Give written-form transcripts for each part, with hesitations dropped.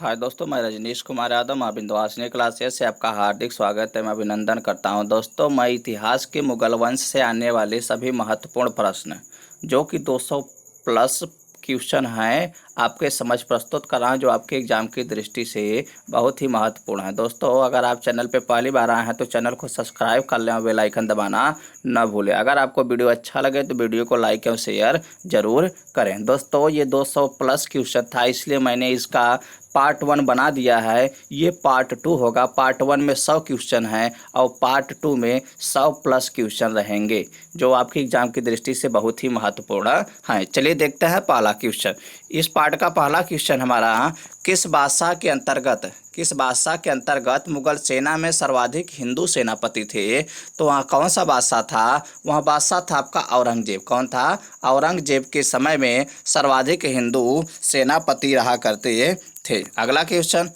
हाय दोस्तों, मैं रजनीश कुमार यादव मां विंध्यवासिनी क्लासेस से आपका हार्दिक स्वागत है। मैं अभिनंदन करता हूं। दोस्तों, मैं इतिहास के मुगल वंश से आने वाले सभी महत्वपूर्ण प्रश्न जो कि 200 प्लस क्वेश्चन हैं आपके समझ प्रस्तुत कर रहा हूं, जो आपके एग्जाम की दृष्टि से बहुत ही महत्वपूर्ण है। दोस्तों, अगर आप चैनल पे पहली बार आए हैं तो चैनल को सब्सक्राइब कर लें और बेल आइकन दबाना न भूलें। अगर आपको वीडियो अच्छा लगे तो वीडियो को लाइक और शेयर जरूर करें। दोस्तों, ये 200 प्लस क्वेश्चन था, इसलिए मैंने इसका पार्ट 1 बना दिया है। ये पार्ट 2 होगा। पार्ट 1 में 100 क्वेश्चन हैं और पार्ट 2 में 100 प्लस क्वेश्चन रहेंगे, जो आपके एग्जाम की दृष्टि से बहुत ही महत्वपूर्ण हैं। चलिए देखते हैं पहला क्वेश्चन। इस पार्ट का पहला क्वेश्चन हमारा, किस बादशाह के अंतर्गत मुगल सेना में सर्वाधिक हिंदू सेनापति थे? तो वहाँ कौन सा बादशाह था? वहाँ बादशाह था आपका औरंगजेब। कौन था? औरंगजेब के समय में सर्वाधिक हिंदू सेनापति रहा करते थे। अगला क्वेश्चन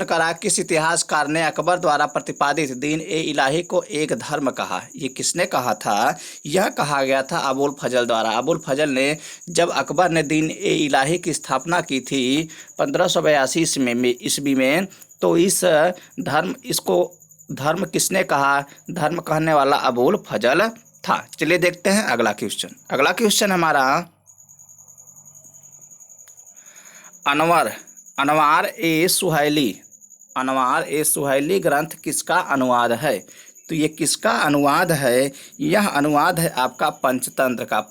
करा, किस इतिहासकार ने अकबर द्वारा प्रतिपादित दीन ए इलाही को एक धर्म कहा? ये किसने कहा था? यह कहा गया था अबुल फजल द्वारा। अबुल फजल ने, जब अकबर ने दीन ए इलाही की स्थापना की थी 1582 ईस्वी में, तो इसको धर्म किसने कहा? धर्म कहने वाला अबुल फजल था। चलिए देखते हैं अगला क्वेश्चन हमारा, अनवार ए सुहैली ग्रंथ किसका अनुवाद है? तो ये किसका अनुवाद है? यह अनुवाद है आपका पंचतंत्र का।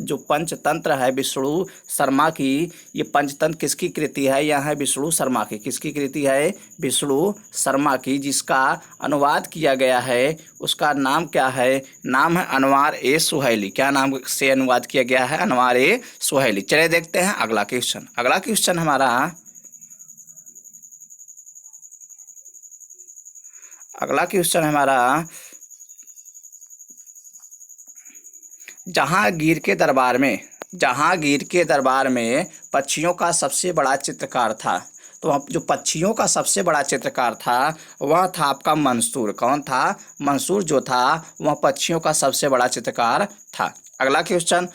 जो पंचतंत्र है विष्णु शर्मा की, ये पंचतंत्र किसकी कृति है? यह है विष्णु शर्मा की। किसकी कृति है? विष्णु शर्मा की, जिसका अनुवाद किया गया है। उसका नाम क्या है? नाम है अनवार ए सुहैली। क्या नाम से अनुवाद किया गया है? अनवार ए सुहैली। चलिए देखते हैं अगला क्वेश्चन हमारा, जहांगीर के दरबार में पक्षियों का सबसे बड़ा चित्रकार था। तो जो पक्षियों का सबसे बड़ा चित्रकार था वह था आपका मंसूर। कौन था? मंसूर जो था वह पक्षियों का सबसे बड़ा चित्रकार था। अगला क्वेश्चन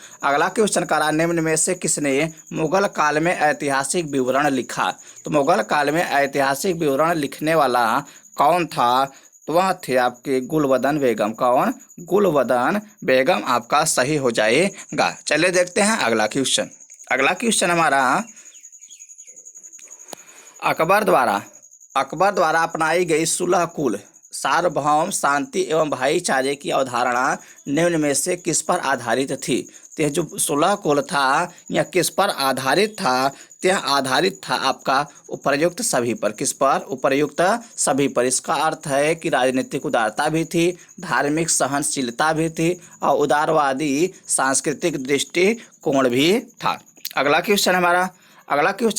करा, निम्न में से किसने मुगल काल में ऐतिहासिक विवरण लिखा? तो मुगल काल में ऐतिहासिक विवरण लिखने वाला कौन था? तो वह थे आपके गुलबदन बेगम। कौन? गुलबदन बेगम आपका सही हो जाएगा। चलिए देखते हैं अगला क्वेश्चन हमारा, अकबर द्वारा अपनाई गई सुलह कुल, सार्वभौम, शांति एवं भाईचारे की अवधारणा निम्न में से किस पर आधारित थी? तो यह जो सुलह कुल था यह किस पर आधारित था? यह आधारित था आपका उपर्युक्त सभी पर। किस पर? उपर्युक्त सभी पर। इसका अर्थ है कि राजनीतिक उदारता भी थी, धार्मिक सहनशीलता भी थी और उदारवादी सांस्कृतिक दृष्टिकोण भी था। अगला क्वेश्चन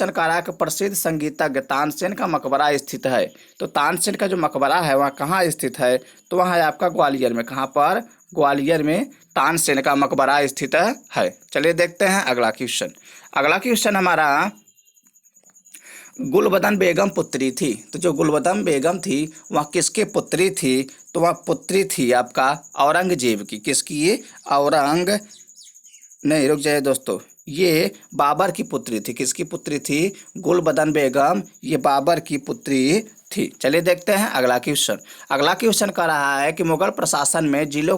कह रहा है कि प्रसिद्ध संगीतज्ञ तानसेन का मकबरा स्थित है। तो तानसेन का जो मकबरा है वह कहाँ स्थित है? तो वह है आपका ग्वालियर में। कहाँ पर? ग्वालियर में तानसेन का मकबरा स्थित है। चलिए देखते हैं अगला क्वेश्चन हमारा, गुलबदन बेगम पुत्री थी। तो जो गुलबदन बेगम थी वह किसके पुत्री थी? तो वह पुत्री थी आपका औरंगजेब की। किसकी? नहीं, रुक जाइए दोस्तों, ये बाबर की पुत्री थी। किसकी पुत्री थी? गुलबदन बेगम, ये बाबर की पुत्री थी। चलिए देखते हैं अगला क्वेश्चन कह रहा है कि मुगल प्रशासन में जिले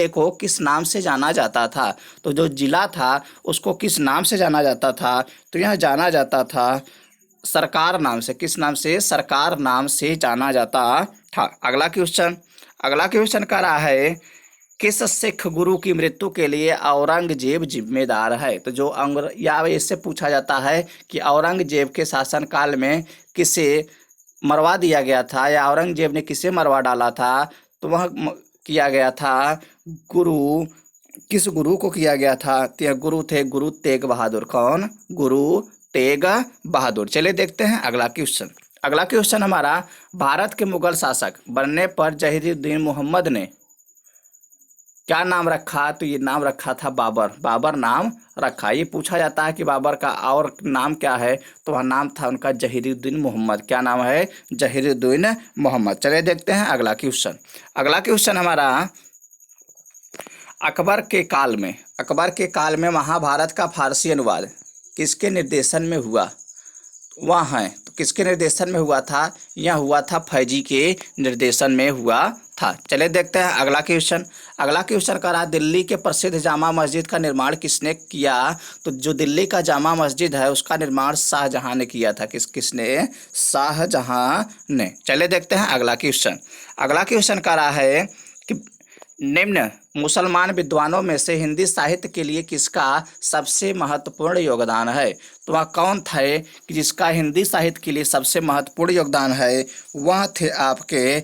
को किस नाम से जाना जाता था? तो जो जिला था उसको किस नाम से जाना जाता था? तो यह जाना जाता था सरकार नाम से। किस नाम से? सरकार नाम से जाना जाता था। अगला क्वेश्चन कह रहा है, किस सिख गुरु की मृत्यु के लिए औरंगजेब जिम्मेदार है? तो जो या इससे पूछा जाता है कि औरंगजेब के शासनकाल में किसे मरवा दिया गया था या औरंगजेब ने किसे मरवा डाला था? तो वह किया गया था किस गुरु को किया गया था? तो यह गुरु थे गुरु तेग बहादुर। कौन? गुरु तेग बहादुर। चलिए देखते हैं अगला क्वेश्चन हमारा, भारत के मुगल शासक बनने पर जहीरुद्दीन मोहम्मद ने क्या नाम रखा? तो ये नाम रखा था बाबर नाम रखा। ये पूछा जाता है कि बाबर का और नाम क्या है? तो वह नाम था उनका जहीरुद्दीन मोहम्मद। क्या नाम है? जहीरुद्दीन मोहम्मद। चलिए देखते हैं अगला क्वेश्चन हमारा, अकबर के काल में महाभारत का फारसी अनुवाद किसके निर्देशन में हुआ? वहाँ है, तो किसके निर्देशन में हुआ था? यह हुआ था फैजी के निर्देशन में हुआ था। चलिए देखते हैं अगला क्वेश्चन। अगला क्वेश्चन कह रहा है दिल्ली के प्रसिद्ध जामा मस्जिद का निर्माण किसने किया? तो जो दिल्ली का जामा मस्जिद है उसका निर्माण शाहजहां ने किया था। किसने? शाहजहां ने। चलिए देखते हैं अगला क्वेश्चन। अगला क्वेश्चन कह रहा है कि निम्न मुसलमान विद्वानों में से हिंदी साहित्य के लिए किसका सबसे महत्वपूर्ण योगदान है? तो वह कौन थे कि जिसका हिंदी साहित्य के लिए सबसे महत्वपूर्ण योगदान है? वह थे आपके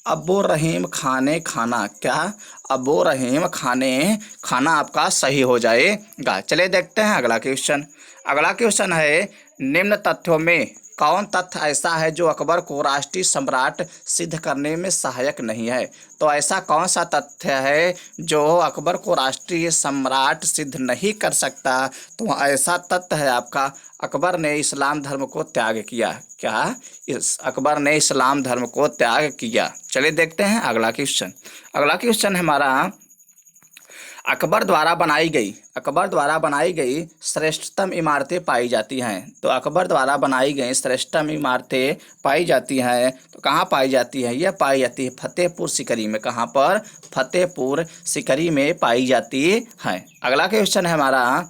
अबू रहीम खाने खाना। क्या? अबू रहीम खाने खाना आपका सही हो जाएगा। चलिए देखते हैं अगला क्वेश्चन। अगला क्वेश्चन है निम्न तथ्यों में कौन तथ्य ऐसा है जो अकबर को राष्ट्रीय सम्राट सिद्ध करने में सहायक नहीं है? तो ऐसा कौन सा तथ्य है जो अकबर को राष्ट्रीय सम्राट सिद्ध नहीं कर सकता? तो ऐसा तथ्य है आपका अकबर ने इस्लाम धर्म को त्याग किया। क्या? अकबर ने इस्लाम धर्म को त्याग किया। चलिए देखते हैं अगला क्वेश्चन। अगला क्वेश्चन हमारा अकबर द्वारा बनाई गई श्रेष्ठतम इमारतें पाई जाती हैं। तो अकबर द्वारा बनाई गई श्रेष्ठतम इमारतें पाई जाती हैं तो कहाँ पाई जाती है? यह पाई जाती है फतेहपुर सीकरी में। कहाँ पर? फतेहपुर सीकरी में पाई जाती है। अगला क्वेश्चन है हमारा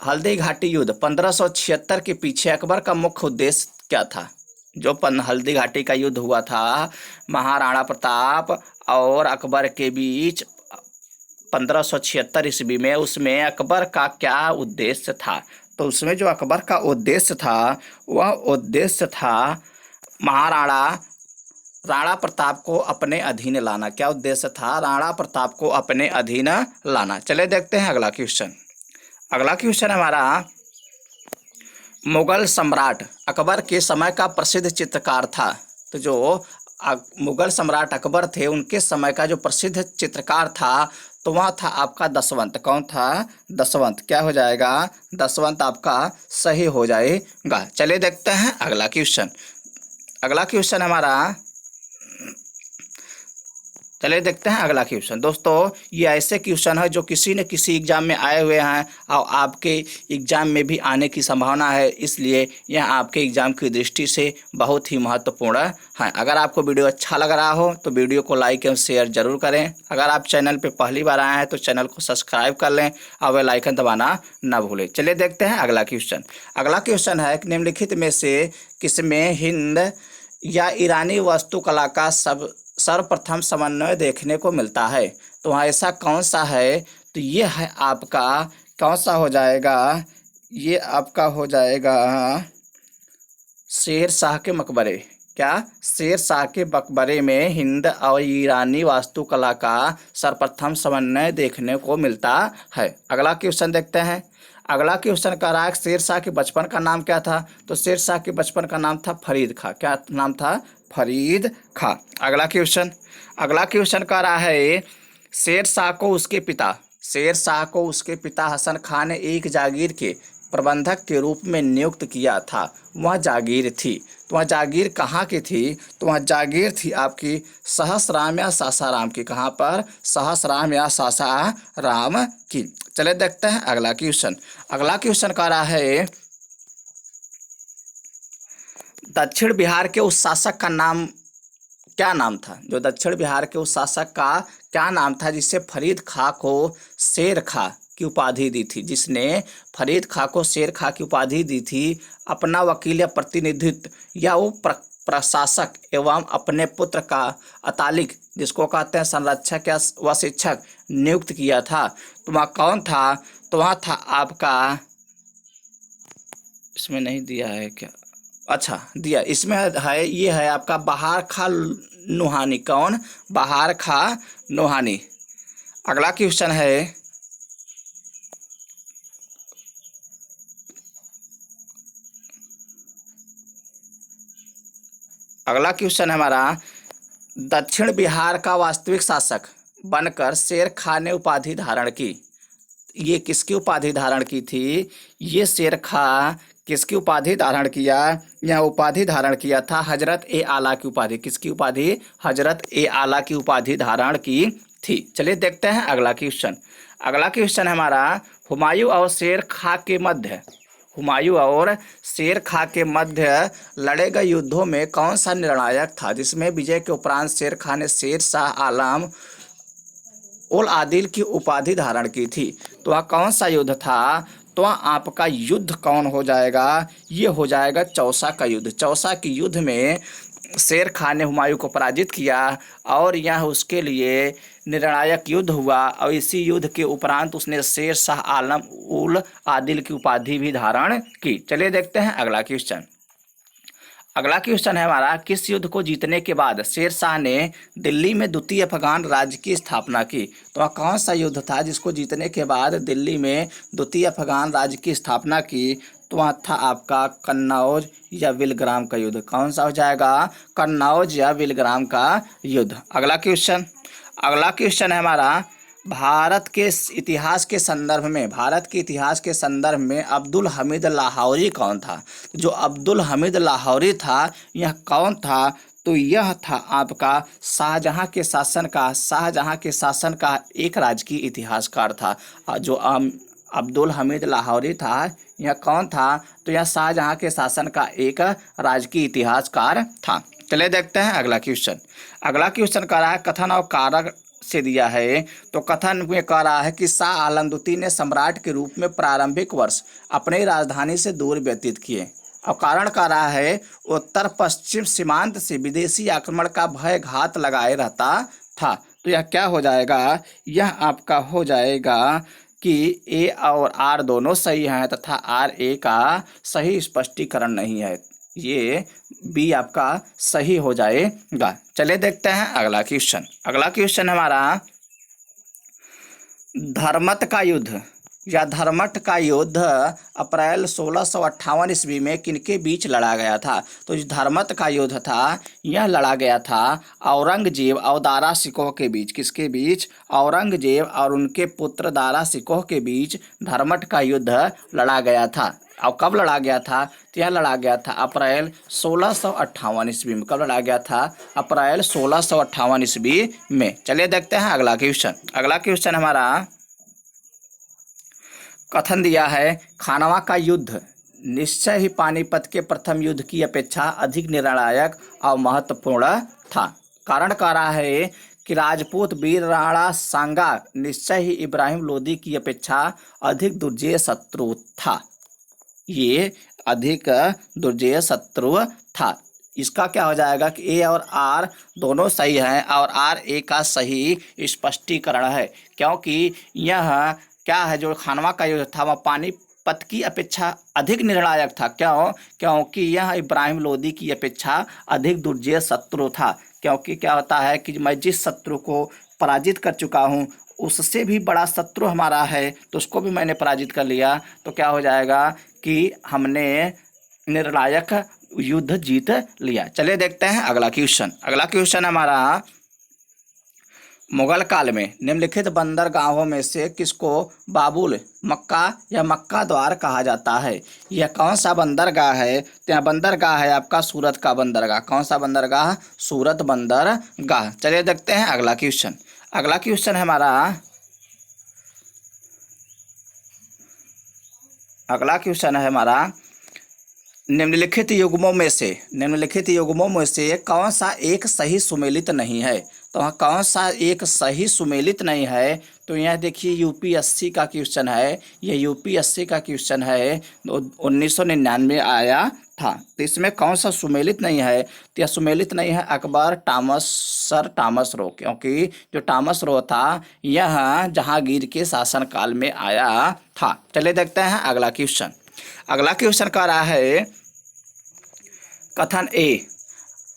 हल्दी घाटी युद्ध 1576 के पीछे अकबर का मुख्य उद्देश्य क्या था? जो हल्दी घाटी का युद्ध हुआ था महाराणा प्रताप और अकबर के बीच 1576 ईस्वी में, उसमें अकबर का क्या उद्देश्य था? तो उसमें जो अकबर का उद्देश्य था वह उद्देश्य था राणा प्रताप को अपने अधीन लाना। क्या उद्देश्य था? राणा प्रताप को अपने अधीन लाना। चले देखते हैं अगला क्वेश्चन। अगला क्वेश्चन हमारा मुगल सम्राट अकबर के समय का प्रसिद्ध चित्रकार था। तो जो मुगल सम्राट अकबर थे उनके समय का जो प्रसिद्ध चित्रकार था तो वह था आपका दसवंत। कौन था? दसवंत। क्या हो जाएगा? दसवंत आपका सही हो जाएगा। चलिए देखते हैं अगला क्वेश्चन। अगला क्वेश्चन हमारा चलिए देखते हैं अगला क्वेश्चन। दोस्तों ये ऐसे क्वेश्चन है जो किसी न किसी एग्जाम में आए हुए हैं और आपके एग्जाम में भी आने की संभावना है, इसलिए यह आपके एग्जाम की दृष्टि से बहुत ही महत्वपूर्ण है। अगर आपको वीडियो अच्छा लग रहा हो तो वीडियो को लाइक एवं शेयर जरूर करें। अगर आप चैनल पर पहली बार आए हैं तो चैनल को सब्सक्राइब कर लें और बेल आइकन दबाना न भूलें। चलिए देखते हैं अगला क्वेश्चन। अगला क्वेश्चन है निम्नलिखित में से किसमें हिंद या ईरानी वास्तुकला का सर्वप्रथम समन्वय देखने को मिलता है? तो ऐसा कौन सा है? तो ये है आपका कौन सा हो जाएगा? ये आपका हो जाएगा शेर शाह के मकबरे। क्या? शेर शाह के मकबरे में हिंद और ईरानी वास्तुकला का सर्वप्रथम समन्वय देखने को मिलता है। अगला क्वेश्चन देखते हैं। अगला क्वेश्चन कह रहा है शेर शाह के बचपन का नाम क्या था? तो शेर शाह के बचपन का नाम था फरीद खां। क्या नाम था? फरीद खां। अगला क्वेश्चन कह रहा है शेर शाह को उसके पिता हसन खान ने एक जागीर के प्रबंधक के रूप में नियुक्त किया था। वह जागीर थी तो वह जागीर कहाँ की थी? तो वह जागीर थी आपकी सहसराम या सासाराम की। कहाँ पर? सहसराम या सासाराम की। चले देखते हैं अगला क्वेश्चन। अगला क्वेश्चन कह रहा है दक्षिण बिहार के उस शासक का नाम क्या नाम था? जो दक्षिण बिहार के उस शासक का क्या नाम था जिससे फरीद खां को शेर खां की उपाधि दी थी? जिसने फरीद खां को शेर खां की उपाधि दी थी अपना वकील या प्रतिनिधित्व या वो प्रशासक एवं अपने पुत्र का अतालिक जिसको कहते हैं संरक्षक या व शिक्षक नियुक्त किया था। तो वह कौन था? तो वह था आपका, इसमें नहीं दिया है क्या? अच्छा दिया, इसमें है, ये है आपका बहार खां नुहानी। कौन? बहार खां नुहानी। अगला क्वेश्चन है हमारा दक्षिण बिहार का वास्तविक शासक बनकर शेर खां ने उपाधि धारण की। ये किसकी उपाधि धारण की थी? ये शेर खां किसकी उपाधि धारण किया? यह उपाधि धारण किया था हजरत ए आला की उपाधि। किसकी उपाधि? हजरत ए आला की उपाधि धारण की थी। चलिए देखते हैं अगला क्वेश्चन। अगला क्वेश्चन हमारा हुमायूं और शेर खां के मध्य हुमायूं और शेर खां के मध्य लड़े गए युद्धों में कौन सा निर्णायक था, जिसमें विजय के उपरांत शेर खां ने शेर शाह आलम उल आदिल की उपाधि धारण की थी। तो वह कौन सा युद्ध था? तो आपका युद्ध कौन हो जाएगा? ये हो जाएगा चौसा का युद्ध। चौसा के युद्ध में शेर खान ने हुमायूं को पराजित किया और यह उसके लिए निर्णायक युद्ध हुआ और इसी युद्ध के उपरांत उसने शेर शाह आलम उल आदिल की उपाधि भी धारण की। चलिए देखते हैं अगला क्वेश्चन। अगला क्वेश्चन है हमारा, किस युद्ध को जीतने के बाद शेर शाह ने दिल्ली में द्वितीय अफगान राज्य की स्थापना की? तो वह कौन सा युद्ध था जिसको जीतने के बाद दिल्ली में द्वितीय अफगान राज्य की स्थापना की? तो वह था आपका कन्नौज या विलग्राम का युद्ध। कौन सा हो जाएगा? कन्नौज या विलग्राम का युद्ध। अगला क्वेश्चन है हमारा, भारत के इतिहास के संदर्भ में अब्दुल हमीद लाहौरी कौन था? जो अब्दुल हमीद लाहौरी था यह कौन था? तो यह था आपका शाहजहां के शासन का एक राजकीय इतिहासकार था। जो अब्दुल हमीद लाहौरी था यह कौन था? तो यह शाहजहां के शासन का एक राजकीय इतिहासकार था। चलिए देखते हैं अगला क्वेश्चन कह रहा है कथन और कारक से दिया है। तो कथन में कह रहा है कि शाह आलम द्वितीय ने सम्राट के रूप में प्रारंभिक वर्ष अपनी राजधानी से दूर व्यतीत किए। और कारण कह रहा है उत्तर पश्चिम सीमांत से विदेशी आक्रमण का भय घात लगाए रहता था। तो यह क्या हो जाएगा? यह आपका हो जाएगा कि ए और आर दोनों सही हैं तथा आर ए का सही स्पष्टीकरण नहीं है। ये बी आपका सही हो जाएगा। चलिए देखते हैं अगला क्वेश्चन हमारा, धर्मठ का युद्ध अप्रैल 1658 ईस्वी में किनके बीच लड़ा गया था? तो जो धर्मठ का युद्ध था यह लड़ा गया था औरंगजेब और दारा शिकोह के बीच। किसके बीच? औरंगजेब और उनके पुत्र दारा शिकोह के बीच धर्मठ का युद्ध लड़ा गया था। और कब लड़ा गया था? तो यह लड़ा गया था अप्रैल 1658 ईस्वी में। कब लड़ा गया था? अप्रैल 1658 ईस्वी में। चलिए देखते हैं अगला क्वेश्चन हमारा, कथन दिया है खानवा का युद्ध निश्चय ही पानीपत के प्रथम युद्ध की अपेक्षा अधिक निर्णायक और महत्वपूर्ण था। कारण कह रहा है कि राजपूत वीर राणा सांगा निश्चय ही इब्राहिम लोदी की अपेक्षा अधिक दुर्जेय शत्रु था। ये अधिक दुर्जेय शत्रु था। इसका क्या हो जाएगा कि ए और आर दोनों सही हैं और आर ए का सही स्पष्टीकरण है, क्योंकि यह क्या है, जो खानवा का युद्ध था वह पानीपत की अपेक्षा अधिक निर्णायक था। क्योंकि यह इब्राहिम लोदी की अपेक्षा अधिक दुर्जेय शत्रु था। क्योंकि क्या होता है कि मैं जिस शत्रु को पराजित कर चुका हूँ उससे भी बड़ा शत्रु हमारा है, तो उसको भी मैंने पराजित कर लिया, तो क्या हो जाएगा कि हमने निर्णायक युद्ध जीत लिया। चलिए देखते हैं अगला क्वेश्चन हमारा, मुगल काल में निम्नलिखित बंदरगाहों में से किसको बाबुल मक्का या मक्का द्वार कहा जाता है? यह कौन सा बंदरगाह है? तो यह बंदरगाह है आपका सूरत का बंदरगाह। कौन सा बंदरगाह? सूरत बंदरगाह। चलिए देखते हैं अगला क्वेश्चन है हमारा, निम्नलिखित युग्मों में से कौन सा एक सही सुमेलित नहीं है? तो वहाँ कौन सा एक सही सुमेलित नहीं है? तो यह देखिए यूपीएससी का क्वेश्चन है। यह यूपीएससी का क्वेश्चन है, 1999 में आया था। तो इसमें कौन सा सुमेलित नहीं है? तो यह सुमेलित नहीं है अकबर टॉमस रो, क्योंकि जो टॉमस रो था यह जहांगीर के शासनकाल में आया था। चलिए देखते हैं अगला क्वेश्चन कह रहा है कथन ए,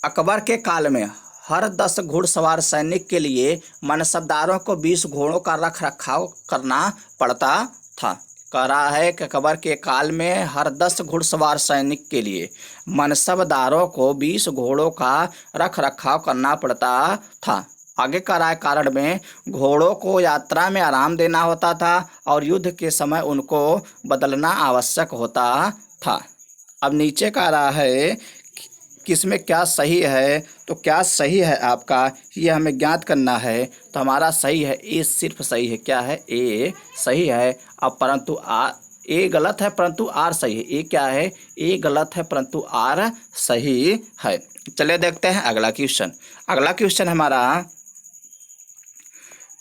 अकबर के काल में हर 10 घुड़सवार सैनिक के लिए मनसबदारों को 20 घोड़ों का रख रखाव करना पड़ता था। कह रहा है कि अकबर के काल में हर 10 घुड़सवार सैनिक के लिए मनसबदारों को 20 घोड़ों का रख रखाव करना पड़ता था। आगे कह रहा है कारण में घोड़ों को यात्रा में आराम देना होता था और युद्ध के समय उनको बदलना आवश्यक होता था। अब नीचे कह रहा है किसमें क्या सही है? तो क्या सही है आपका, ये हमें ज्ञात करना है। तो हमारा सही है ए, सिर्फ सही है। क्या है? ए सही है। अब परंतु ए गलत है परंतु आर सही है। ए क्या है? ए गलत है परंतु आर सही है। चलिए देखते हैं अगला क्वेश्चन। अगला क्वेश्चन हमारा,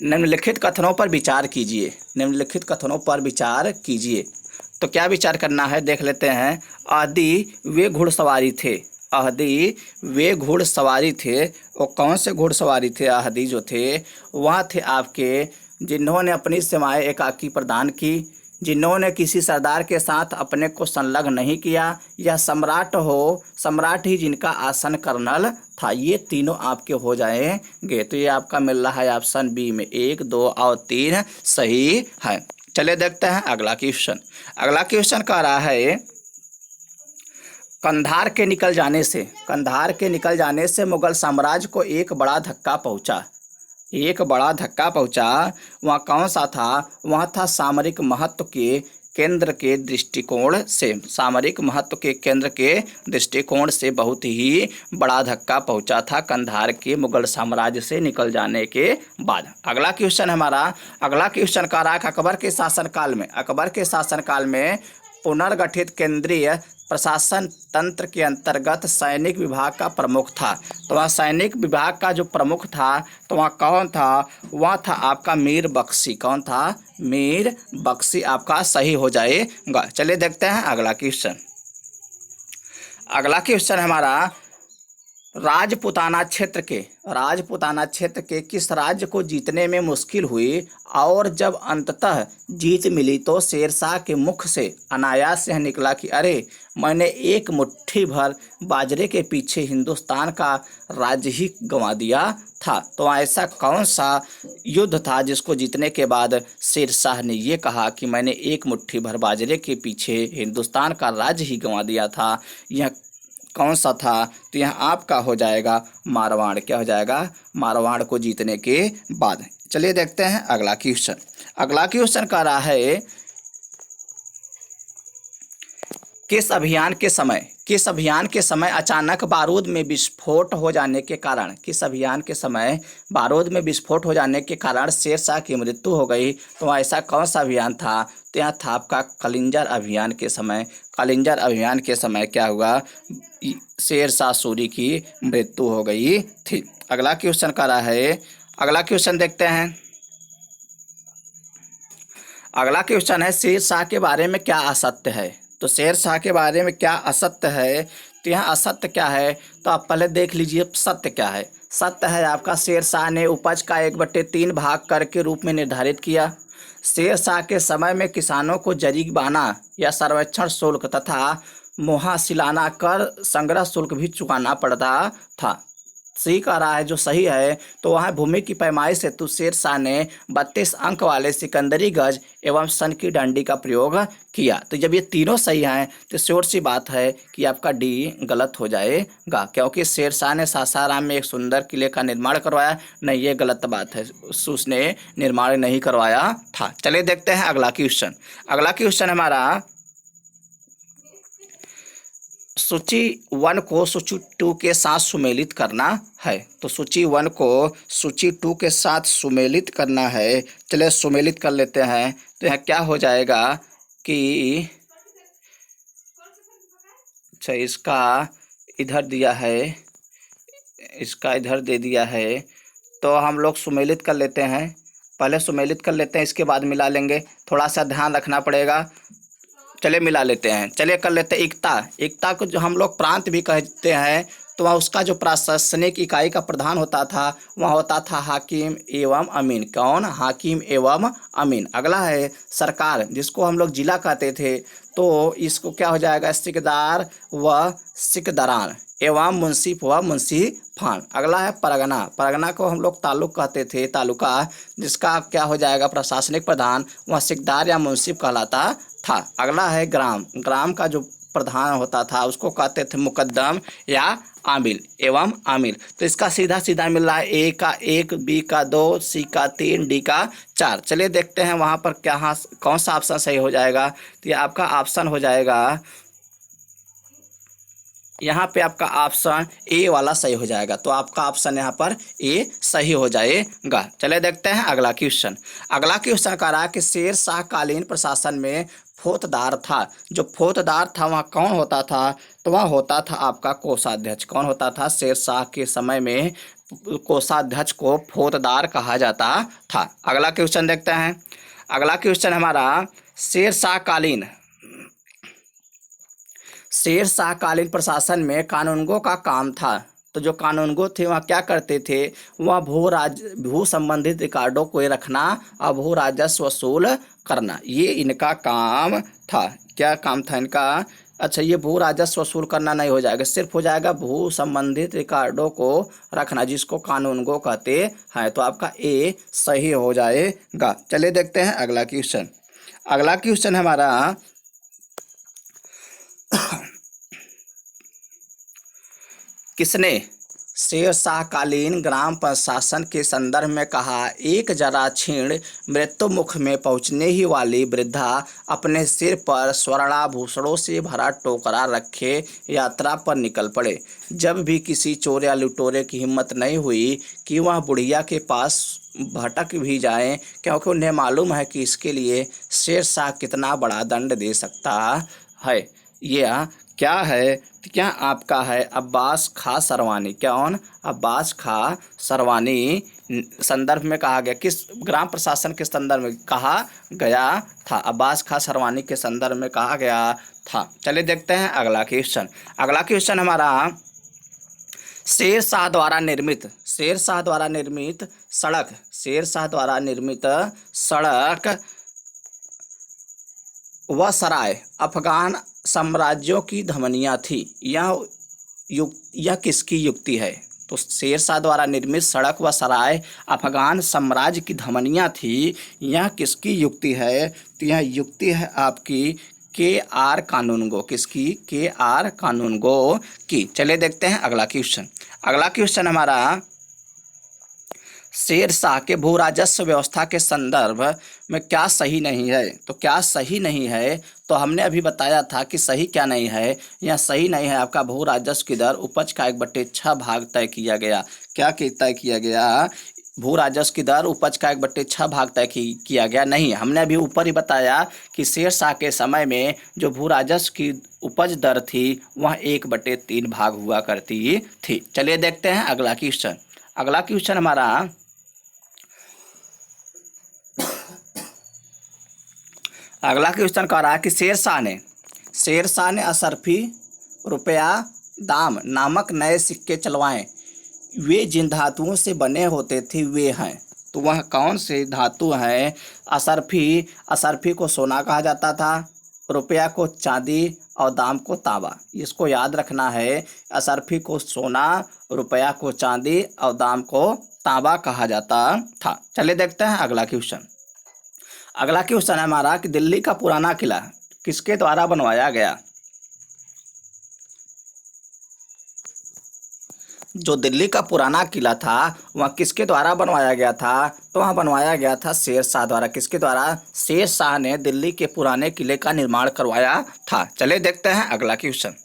निम्नलिखित कथनों पर विचार कीजिए। निम्नलिखित कथनों पर विचार कीजिए। तो क्या विचार करना है देख लेते हैं। आदि वे घुड़सवारी थे। आदि वे घुड़सवारी थे। और कौन से घुड़सवारी थे? आदि जो थे वह थे आपके जिन्होंने अपनी सेवाएं एकाकी प्रदान की, जिन्होंने किसी सरदार के साथ अपने को संलग्न नहीं किया, या सम्राट हो, सम्राट ही जिनका आसन कर्नल था। ये तीनों आपके हो जाएंगे। तो ये आपका मिल रहा है ऑप्शन बी में 1, 2 और 3 सही है। चलिए देखते हैं अगला क्वेश्चन। अगला क्वेश्चन कह रहा है, कंधार के निकल जाने से मुगल साम्राज्य को एक बड़ा धक्का पहुंचा। एक बड़ा धक्का पहुंचा। वह कौन सा था? वह था सामरिक महत्व के केंद्र के दृष्टिकोण से। सामरिक महत्व के केंद्र के दृष्टिकोण से बहुत ही बड़ा धक्का पहुंचा था कंधार के मुगल साम्राज्य से निकल जाने के बाद। अगला क्वेश्चन हमारा, अगला क्वेश्चन का रहा अकबर के शासनकाल में पुनर्गठित केंद्रीय प्रशासन तंत्र के अंतर्गत सैनिक विभाग का प्रमुख था। तो वह सैनिक विभाग का जो प्रमुख था तो वह कौन था? वह था आपका मीर बख्शी। कौन था? मीर बख्शी आपका सही हो जाएगा। चलिए देखते हैं अगला क्वेश्चन। अगला क्वेश्चन हमारा, राजपूताना क्षेत्र के किस राज्य को जीतने में मुश्किल हुई और जब अंततः जीत मिली तो शेरशाह के मुख से अनायास यह निकला कि अरे मैंने एक मुट्ठी भर बाजरे के पीछे हिंदुस्तान का राज्य ही गंवा दिया था। तो ऐसा कौन सा युद्ध था जिसको जीतने के बाद शेरशाह ने ये कहा कि मैंने एक मुट्ठी भर बाजरे के पीछे हिंदुस्तान का राज्य ही गंवा दिया था? यह कौन सा था? तो यहाँ आपका हो जाएगा मारवाड़। क्या हो जाएगा? मारवाड़ को जीतने के बाद। चलिए देखते हैं अगला क्वेश्चन। अगला क्वेश्चन कह रहा है, किस अभियान के समय अचानक बारूद में विस्फोट हो जाने के कारण, किस अभियान के समय बारूद में विस्फोट हो जाने के कारण शेरशाह की मृत्यु हो गई? तो ऐसा कौन सा अभियान था? तो यहाँ था आपका कलिंजर अभियान के समय। कलिंजर अभियान के समय क्या हुआ? शेरशाह सूरी की मृत्यु हो गई थी। अगला क्वेश्चन कह रहा है, अगला क्वेश्चन देखते हैं। अगला क्वेश्चन है, शेरशाह के बारे में क्या असत्य है? तो शेरशाह के बारे में क्या असत्य है? तो यहाँ असत्य क्या है तो आप पहले देख लीजिए सत्य क्या है। सत्य है आपका, शेरशाह ने उपज का 1/3 भाग कर के रूप में निर्धारित किया। शेरशाह के समय में किसानों को जरीबाना या सर्वेक्षण शुल्क तथा मुहासिलाना कर संग्रह शुल्क भी चुकाना पड़ता था। सही कह रहा है जो सही है। तो वहाँ भूमि की पैमाइश हेतु शेरशाह ने 32 अंक वाले सिकंदरी गज एवं सन की डंडी का प्रयोग किया। तो जब ये तीनों सही हैं तो श्योर सी बात है कि आपका डी गलत हो जाएगा, क्योंकि शेरशाह ने सासाराम में एक सुंदर किले का निर्माण करवाया नहीं, ये गलत बात है, उसने निर्माण नहीं करवाया था। चलिए देखते हैं अगला क्वेश्चन। अगला क्वेश्चन हमारा, सूची 1 को सूची 2 के साथ सुमेलित करना है। तो सूची 1 को सूची 2 के साथ सुमेलित करना है। चलिए सुमेलित कर लेते हैं। तो यहाँ क्या हो जाएगा कि अच्छा इसका इधर दिया है, इसका इधर दे दिया है, तो हम लोग सुमेलित कर लेते हैं। पहले सुमेलित कर लेते हैं, इसके बाद मिला लेंगे। थोड़ा सा ध्यान रखना पड़ेगा। चलिए मिला लेते हैं। चलिए कर लेते हैं एकता को जो हम लोग प्रांत भी कहते हैं। तो वह उसका जो प्रशासनिक इकाई का प्रधान होता था वह होता था हाकिम एवं अमीन। कौन? हाकिम एवं अमीन। अगला है सरकार, जिसको हम लोग जिला कहते थे, तो इसको क्या हो जाएगा? सिकदार व सिकदरान एवं मुंसिफ व मुंसिफान। अगला है परगना, परगना को हम लोग तालुक कहते थे, तालुका, जिसका क्या हो जाएगा? प्रशासनिक प्रधान, वह सिकदार या मुंसिफ कहलाता था। अगला है ग्राम, ग्राम का जो प्रधान होता था उसको कहते थे मुकद्दम या आमिल एवं आमिल। तो इसका सीधा सीधा मिल रहा है, ए का 1, बी का 2, सी का 3, डी का 4। चलिए देखते हैं वहाँ पर क्या कौन सा ऑप्शन सही हो जाएगा। तो ये आपका ऑप्शन हो जाएगा यहाँ पे आपका ऑप्शन ए वाला सही हो जाएगा। तो आपका ऑप्शन यहाँ पर ए सही हो जाएगा। चलिए देखते हैं अगला क्वेश्चन। अगला क्वेश्चन कह रहा है कि शेर शाह कालीन प्रशासन में फौजदार था। जो फौजदार था वहाँ कौन होता था? तो वहाँ होता था आपका कोषाध्यक्ष। कौन होता था? शेर शाह के समय में कोषाध्यक्ष को फौजदार कहा जाता था। अगला क्वेश्चन देखते हैं। अगला क्वेश्चन हमारा शेर शाह कालीन प्रशासन में कानूनगो का काम था। तो जो कानूनगो थे वहाँ क्या करते थे? वहाँ भू संबंधित रिकॉर्डों को रखना और भू राजस्व वसूल करना, ये इनका काम था। क्या काम था इनका? अच्छा, ये भू राजस्व वसूल करना नहीं हो जाएगा, सिर्फ हो जाएगा भू संबंधित रिकॉर्डों को रखना, जिसको कानूनगो कहते हैं। तो आपका ए सही हो जाएगा। चलिए देखते हैं अगला क्वेश्चन। अगला क्वेश्चन हमारा किसने शेर शाह कालीन ग्राम प्रशासन के संदर्भ में कहा? एक जरा क्षीण मृत्युमुख में पहुंचने ही वाली वृद्धा अपने सिर पर स्वर्णाभूषणों से भरा टोकरा रखे यात्रा पर निकल पड़े। जब भी किसी चोर या लुटेरे की हिम्मत नहीं हुई कि वह बुढ़िया के पास भटक भी जाएं, क्योंकि उन्हें मालूम है कि इसके लिए शेर शाह कितना बड़ा दंड दे सकता है। यह क्या है? क्या आपका है अब्बास खां सरवानी। कौन? अब्बास खां सरवानी संदर्भ में कहा गया। किस ग्राम प्रशासन के संदर्भ में कहा गया था? अब्बास खां सरवानी के संदर्भ में कहा गया था। चलिए देखते हैं अगला क्वेश्चन। अगला क्वेश्चन हमारा शेर शाह द्वारा निर्मित सड़क व सराय अफगान साम्राज्यों की धमनियाँ थी। यह किसकी युक्ति है? तो शेर शाह द्वारा निर्मित सड़क व सराय अफगान साम्राज्य की धमनियाँ थी, यह किसकी युक्ति है? तो यह युक्ति है आपकी के.आर. कानूनगो। किसकी? के.आर. कानूनगो की। चलिए देखते हैं अगला क्वेश्चन। अगला क्वेश्चन हमारा शेर शाह के भू राजस्व व्यवस्था के संदर्भ में क्या सही नहीं है? तो क्या सही नहीं है? तो हमने अभी बताया था कि सही क्या नहीं है। यह सही नहीं है आपका भू राजस्व की दर उपज का 1/6 भाग तय किया गया। क्या तय किया गया? भू राजस्व की दर उपज का 1/6 भाग तय किया गया नहीं। हमने अभी ऊपर ही बताया कि शेर शाह के समय में जो भू राजस्व की उपज दर थी वह 1/3 भाग हुआ करती थी। चलिए देखते हैं अगला क्वेश्चन। अगला क्वेश्चन हमारा अगला क्वेश्चन कह रहा है कि शेर शाह ने असरफी रुपया दाम नामक नए सिक्के चलवाए। वे जिन धातुओं से बने होते थे वे हैं। तो वह कौन से धातु हैं? असरफी को सोना कहा जाता था, रुपया को चांदी और दाम को तांबा। इसको याद रखना है। असरफी को सोना, रुपया को चांदी और दाम को तांबा कहा जाता था। चलिए देखते हैं अगला क्वेश्चन। अगला क्वेश्चन है हमारा कि दिल्ली का पुराना किला किसके द्वारा बनवाया गया? जो दिल्ली का पुराना किला था वह किसके द्वारा बनवाया गया था? तो वह बनवाया गया था शेर शाह द्वारा। किसके द्वारा? शेर शाह ने दिल्ली के पुराने किले का निर्माण करवाया था। चलिए देखते हैं अगला क्वेश्चन।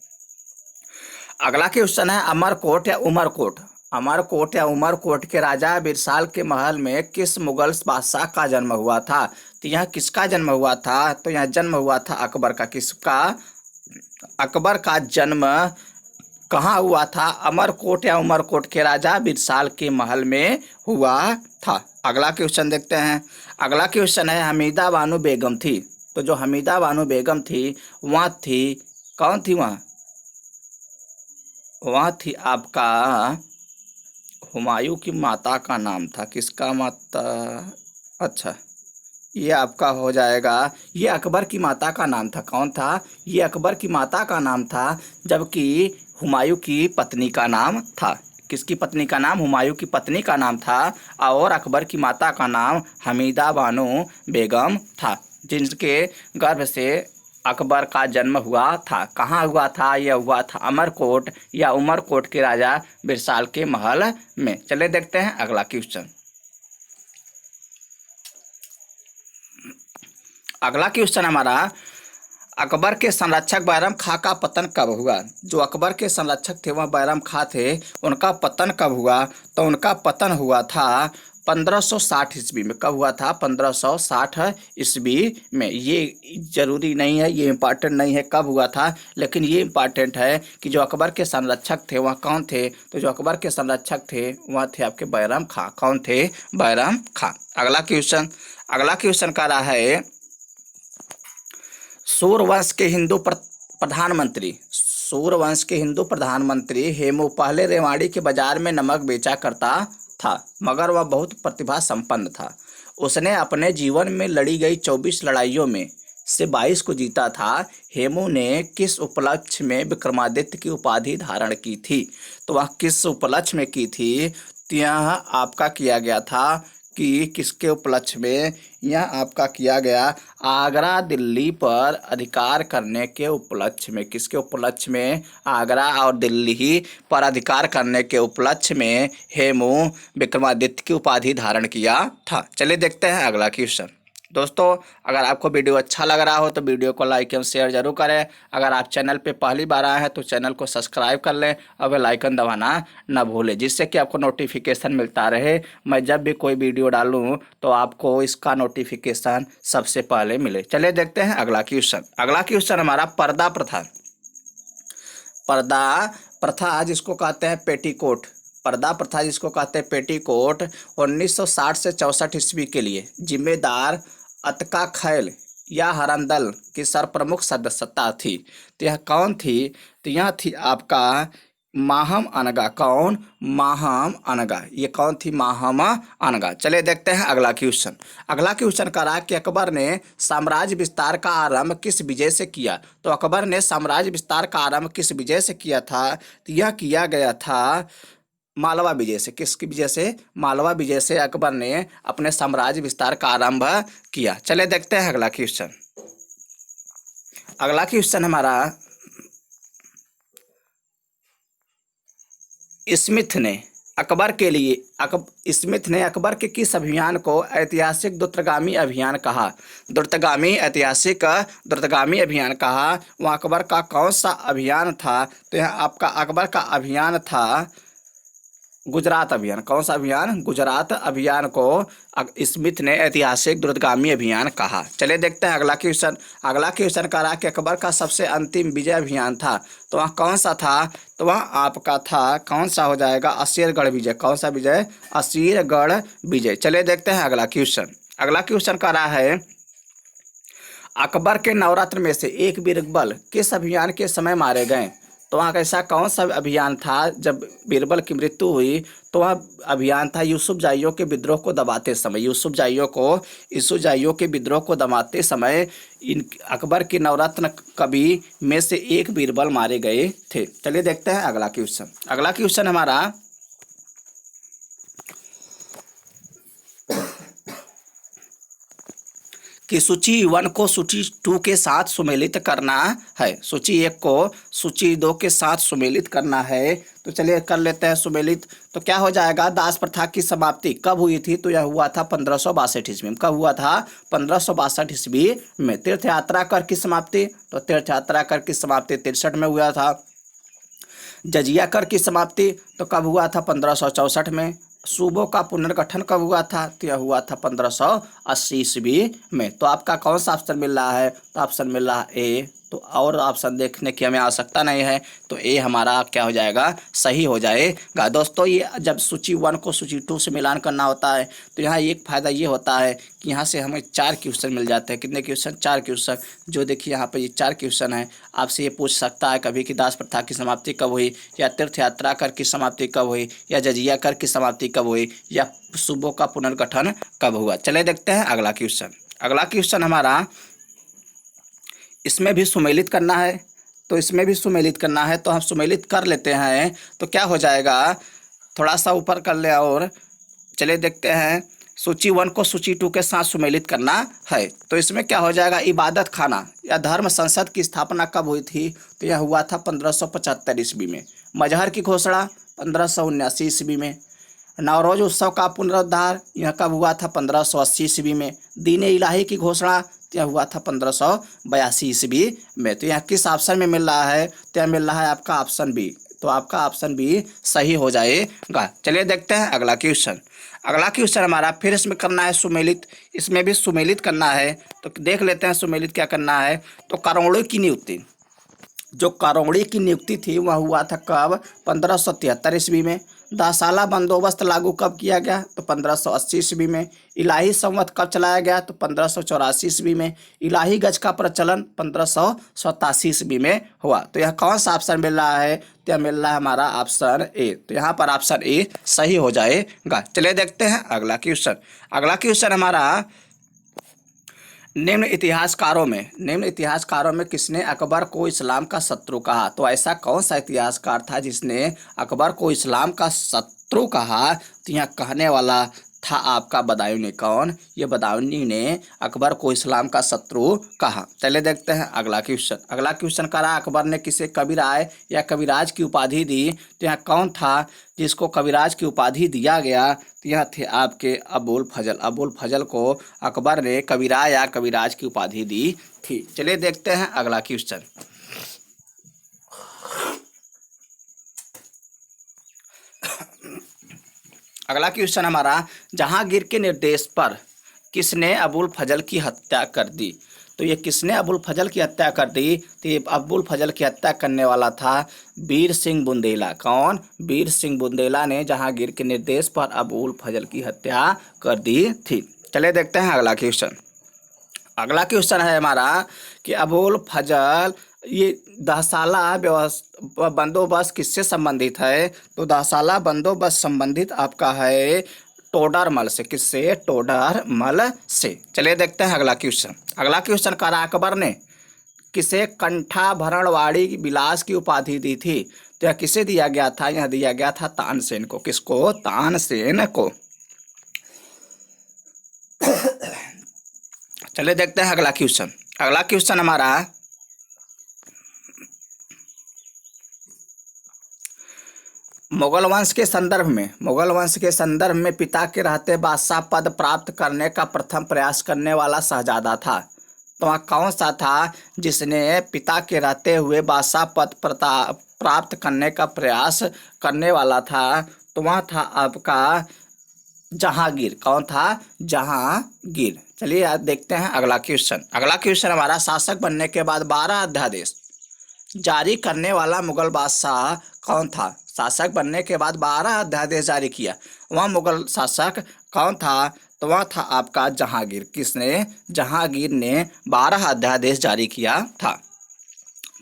अगला क्वेश्चन है अमरकोट या उमरकोट। उमरकोट के राजा बिरसाल के महल में किस मुगल बादशाह का जन्म हुआ था? तो यह किसका जन्म हुआ था? तो यह जन्म हुआ था अकबर का। किसका? अकबर का जन्म कहाँ हुआ था? अमरकोट या उमरकोट के राजा बिरसाल के महल में हुआ था। अगला क्वेश्चन देखते हैं। अगला क्वेश्चन है हमीदा बानो बेगम थी। तो जो हमीदा बानो बेगम थी वह थी, कौन थी वह? वह थी आपका हुमायूं की माता का नाम था। किसका माता? अच्छा, ये आपका हो जाएगा, ये अकबर की माता का नाम था। कौन था? ये अकबर की माता का नाम था, जबकि हुमायूं की पत्नी का नाम था। किसकी पत्नी का नाम? हुमायूं की पत्नी का नाम था। और अकबर की माता का नाम हमीदा बानो बेगम था, जिनके गर्भ से अकबर का जन्म हुआ था। कहाँ हुआ था? यह हुआ था अमरकोट या उमरकोट के राजा बिरसाल के महल में। चलिए देखते हैं अगला क्वेश्चन। अगला क्वेश्चन हमारा अकबर के संरक्षक बैरम खां का पतन कब हुआ? जो अकबर के संरक्षक थे वह बैरम खां थे, उनका पतन कब हुआ? तो उनका पतन हुआ था 1560 ईस्वी में। कब हुआ था? 1560 ईस्वी में। ये जरूरी नहीं है, ये इम्पॉर्टेंट नहीं है कब हुआ था, लेकिन ये इम्पॉर्टेंट है कि जो अकबर के संरक्षक थे वह कौन थे? तो जो अकबर के संरक्षक थे वह थे आपके बैरम खां। कौन थे? बैरम खां। अगला क्वेश्चन का रहा है, सूर्यवंश के हिंदू प्रधानमंत्री हेमू पहले रेवाड़ी के बाजार में नमक बेचा करता था, मगर वह बहुत प्रतिभा संपन्न था। उसने अपने जीवन में लड़ी गई 24 लड़ाइयों में से 22 को जीता था। हेमू ने किस उपलक्ष्य में विक्रमादित्य की उपाधि धारण की थी? तो वह किस उपलक्ष्य में की थी? तो यह आपका किया गया था कि किसके उपलक्ष्य में? यह आपका किया गया आगरा दिल्ली पर अधिकार करने के उपलक्ष्य में। किसके उपलक्ष्य में? आगरा और दिल्ली पर अधिकार करने के उपलक्ष्य में हेमू विक्रमादित्य की उपाधि धारण किया था। चलिए देखते हैं अगला क्वेश्चन। दोस्तों, अगर आपको वीडियो अच्छा लग रहा हो तो वीडियो को लाइक एवं शेयर जरूर करें। अगर आप चैनल पे पहली बार आए हैं तो चैनल को सब्सक्राइब कर लें और बेल आइकन दबाना न भूलें, जिससे कि आपको नोटिफिकेशन मिलता रहे। मैं जब भी कोई वीडियो डालूं तो आपको इसका नोटिफिकेशन सबसे पहले मिले। चलिए देखते हैं अगला क्वेश्चन हमारा पर्दा प्रथा जिसको कहते हैं पेटीकोट। पर्दा प्रथा जिसको कहते हैं पेटीकोट 1960 से 64 ईस्वी के लिए जिम्मेदार अतका खैल या हरंदल की सरप्रमुख सदस्यता थी। तो यह कौन थी? तो यह थी आपका माहम अनगा। कौन? माहम अनगा। ये कौन थी? माहम अनगा। चलिए देखते हैं अगला क्वेश्चन का रहा कि अकबर ने साम्राज्य विस्तार का आरंभ किस विजय से किया? तो अकबर ने साम्राज्य विस्तार का आरंभ किस विजय से किया था? तो यह किया गया था मालवा विजय से। किसकी विजय से? मालवा विजय से अकबर ने अपने साम्राज्य विस्तार का आरंभ किया। चलिए देखते हैं अगला क्वेश्चन हमारा, स्मिथ ने अकबर के किस अभियान को ऐतिहासिक द्रुतगामी अभियान कहा? द्रुतगामी अभियान कहा। वह अकबर का कौन सा अभियान था? तो यह आपका अकबर का अभियान था गुजरात अभियान। कौन सा अभियान? गुजरात अभियान को स्मिथ ने ऐतिहासिक द्रुतगामी अभियान कहा। चलिए देखते हैं अगला क्वेश्चन का रहा कि अकबर का सबसे अंतिम विजय अभियान था, तो वह कौन सा था? तो वह आपका था, कौन सा हो जाएगा? असीरगढ़ विजय। कौन सा विजय? असीरगढ़ विजय। चलिए देखते हैं अगला क्वेश्चन का रहा है, अकबर के नवरत्न में से एक बीरबल किस अभियान के समय मारे गए? तो वहाँ ऐसा कौन सा अभियान था जब बीरबल की मृत्यु हुई? तो वह अभियान था यूसुफ जाइयों के विद्रोह को दबाते समय। यूसुफ जाइयों के विद्रोह को दबाते समय इन अकबर के नवरत्न कवि में से एक बीरबल मारे गए थे। चलिए देखते हैं अगला क्वेश्चन हमारा, कि सूची 1 को सूची 2 के साथ सुमेलित करना है। सूची 1 को सूची 2 के साथ सुमेलित करना है। तो चलिए कर लेते हैं सुमेलित। तो क्या हो जाएगा? दास प्रथा की समाप्ति कब हुई थी? तो यह हुआ था 1562 ईस्वी में। कब हुआ था? 1562 ईस्वी में। तीर्थ यात्रा कर की समाप्ति? तो तीर्थ यात्रा कर की समाप्ति 63 में हुआ था। जजिया कर की समाप्ति तो कब हुआ था? 1564 में। सूबों का पुनर्गठन कब हुआ था? तो यह हुआ था 1580 ईस्वी में। तो आपका कौन सा ऑप्शन मिल रहा है? तो ऑप्शन मिल रहा है ए। तो और ऑप्शन देखने की हमें आवश्यकता नहीं है, तो ए हमारा क्या हो जाएगा? सही हो जाएगा। दोस्तों, ये जब सूची 1 को सूची 2 से मिलान करना होता है तो यहाँ एक फ़ायदा ये होता है कि यहाँ से हमें 4 क्वेश्चन मिल जाते हैं। कितने क्वेश्चन? 4 क्वेश्चन। जो देखिए यहाँ पर ये 4 क्वेश्चन है। आपसे ये पूछ सकता है कभी कि दास प्रथा की समाप्ति कब हुई, या तीर्थ यात्रा कर की समाप्ति कब हुई, या जजिया कर की समाप्ति कब हुई, या सूबों का पुनर्गठन कब हुआ। चले देखते हैं अगला क्वेश्चन हमारा, इसमें भी सुमेलित करना है। तो इसमें भी सुमेलित करना है तो हम सुमेलित कर लेते हैं। तो क्या हो जाएगा? थोड़ा सा ऊपर कर ले और चलिए देखते हैं। सूची 1 को सूची 2 के साथ सुमेलित करना है। तो इसमें क्या हो जाएगा? इबादत खाना या धर्म संसद की स्थापना कब हुई थी? तो यह हुआ था 1575 ईस्वी में। मजहर की घोषणा 1579 ईस्वी में। नवरोज उत्सव का पुनरुद्धार यह कब हुआ था? 1580 ईस्वी में। दीन इलाही की घोषणा तो यह हुआ था 1582 ईस्वी में। तो यहाँ किस ऑप्शन में मिल रहा है? तो यह मिल रहा है आपका ऑप्शन बी। तो आपका ऑप्शन बी सही हो जाएगा। चलिए देखते हैं अगला क्वेश्चन। अगला क्वेश्चन हमारा फिर इसमें करना है सुमेलित, इसमें भी सुमेलित करना है। तो देख लेते हैं सुमेलित क्या करना है। तो करोड़ों की नियुक्ति, जो करोड़ी की नियुक्ति थी वह हुआ था कब? 1573 ईस्वी में। दसाला बंदोबस्त लागू कब किया गया? तो 1580 ईस्वी में। इलाही संवत कब चलाया गया? तो 1584 ईस्वी में। इलाही गज का प्रचलन 1587 ईस्वी में हुआ। तो यह कौन सा ऑप्शन मिल रहा है? तो यह मिल रहा है हमारा ऑप्शन ए। तो यहाँ पर ऑप्शन ए सही हो जाएगा। चलिए देखते हैं अगला क्वेश्चन। अगला क्वेश्चन हमारा निम्न इतिहासकारों में किसने अकबर को इस्लाम का शत्रु कहा? तो ऐसा कौन सा इतिहासकार था जिसने अकबर को इस्लाम का शत्रु कहा? तो यहाँ कहने वाला था आपका बदायूनी। कौन? ये बदायूनी ने अकबर को इस्लाम का शत्रु कहा। चलिए देखते हैं अगला क्वेश्चन। अगला क्वेश्चन करा अकबर ने किसे कविराय या कविराज की उपाधि दी? तो यहाँ कौन था जिसको कविराज की उपाधि दिया गया? तो यह थे आपके अबुल फजल। अबुल फजल को अकबर ने कविराय या कविराज की उपाधि दी थी। चलिए देखते हैं अगला क्वेश्चन। अगला क्वेश्चन हमारा जहांगीर के निर्देश पर किसने अबुल फजल की हत्या कर दी? तो ये किसने अबुल फजल की हत्या कर दी? तो ये अबुल फजल की हत्या करने वाला था वीर सिंह बुंदेला। कौन? वीर सिंह बुंदेला ने जहांगीर के निर्देश पर अबुल फजल की हत्या कर दी थी। चलिए देखते हैं अगला क्वेश्चन। अगला क्वेश्चन है हमारा कि अबुल फजल ये दसाला बंदोबस्त किससे संबंधित है? तो दसाला बंदोबस्त संबंधित आपका है टोडरमल से। किससे? टोडरमल से। चलिए देखते हैं अगला क्वेश्चन। अगला क्वेश्चन करा अकबर ने किसे कंठाभरणवाड़ी विलास की उपाधि दी थी? तो यह किसे दिया गया था? यह दिया गया था तानसेन को। किसको? तानसेन को। चलिए देखते हैं अगला क्वेश्चन। अगला क्वेश्चन हमारा मुगल वंश के संदर्भ में पिता के रहते बादशाह पद प्राप्त करने का प्रथम प्रयास करने वाला शहजादा था। तो वह कौन सा था जिसने पिता के रहते हुए बादशाह पद प्राप्त करने का प्रयास करने वाला था? तो वह था आपका जहांगीर। कौन था? जहांगीर। चलिए आज देखते हैं अगला क्वेश्चन। अगला क्वेश्चन हमारा शासक बनने के बाद 12 अध्यादेश जारी करने वाला मुगल बादशाह कौन था? शासक बनने के बाद 12 अध्यादेश जारी किया, वह मुगल शासक कौन था? तो वह था आपका जहांगीर। किसने? जहांगीर ने 12 अध्यादेश जारी किया था।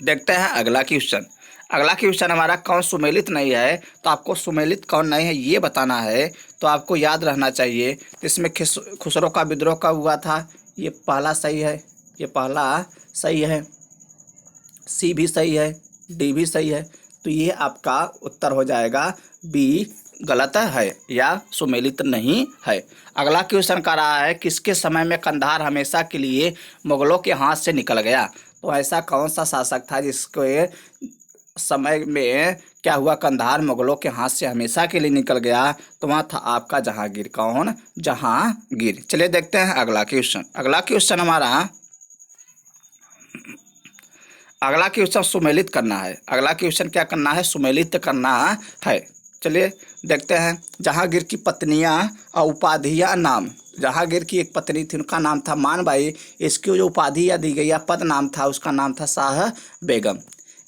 देखते हैं अगला क्वेश्चन। अगला क्वेश्चन हमारा कौन सुमेलित नहीं है? तो आपको सुमेलित कौन नहीं है ये बताना है। तो आपको याद रहना चाहिए इसमें खुसरो का विद्रोह कब हुआ था? ये पहला सही है, ये पहला सही है, सी भी सही है, डी भी सही है। तो ये आपका उत्तर हो जाएगा बी गलत है या सुमेलित नहीं है। अगला क्वेश्चन कर रहा है किसके समय में कंधार हमेशा के लिए मुगलों के हाथ से निकल गया? तो ऐसा कौन सा शासक था जिसके समय में क्या हुआ? कंधार मुगलों के हाथ से हमेशा के लिए निकल गया। तो वहाँ था आपका जहांगीर। कौन? जहांगीर। चलिए देखते हैं अगला क्वेश्चन। अगला क्वेश्चन हमारा अगला क्वेश्चन सुमेलित करना है। अगला क्वेश्चन क्या करना है? सुमेलित करना है। चलिए देखते हैं। जहांगीर की पत्नियां और उपाधियां नाम। जहांगीर की एक पत्नी थी, उनका नाम था मानबाई। इसकी जो उपाधियां दी गई या पद नाम था उसका नाम था शाह बेगम।